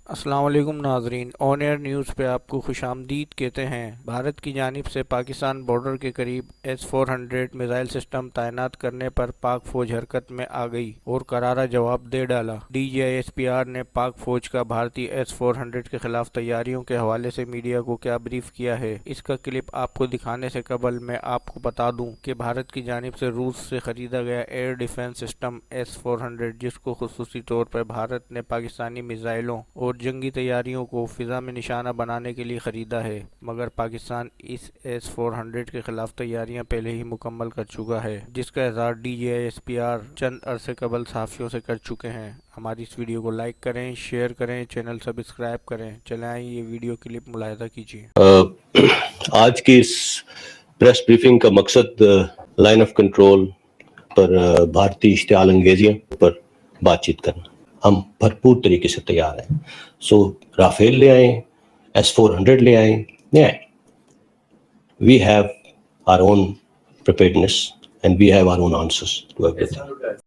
السلام علیکم ناظرین، آن ایئر نیوز پہ آپ کو خوش آمدید کہتے ہیں۔ بھارت کی جانب سے پاکستان بارڈر کے قریب S-400 میزائل سسٹم تعینات کرنے پر پاک فوج حرکت میں آ گئی اور کرارا جواب دے ڈالا۔ DGISPR نے پاک فوج کا بھارتی S-400 کے خلاف تیاریوں کے حوالے سے میڈیا کو کیا بریف کیا ہے، اس کا کلپ آپ کو دکھانے سے قبل میں آپ کو بتا دوں کہ بھارت کی جانب سے روس سے خریدا گیا ایئر ڈیفنس سسٹم S-400، جس کو خصوصی طور پر بھارت نے پاکستانی میزائلوں اور جنگی تیاریوں کو فضا میں نشانہ بنانے کے لیے خریدا ہے، مگر پاکستان اس S-400 کے خلاف تیاریاں پہلے ہی مکمل کر چکا ہے، جس کا اظہار DGISPR چند عرصے قبل صحافیوں سے کر چکے ہیں۔ ہماری اس ویڈیو کو لائک کریں، شیئر کریں، چینل سبسکرائب کریں۔ چلیں آئیں یہ ویڈیو کلپ ملاحظہ کیجیے۔ آج کی اس پریس بریفنگ کا مقصد لائن آف کنٹرول پر بھارتی اشتعال انگیزیوں پر بات چیت کرنا۔ ہم بھرپور طریقے سے تیار ہیں۔ رافیل لے آئیں، S-400 لے آئیں، we have our own preparedness and we have our own answers to everything.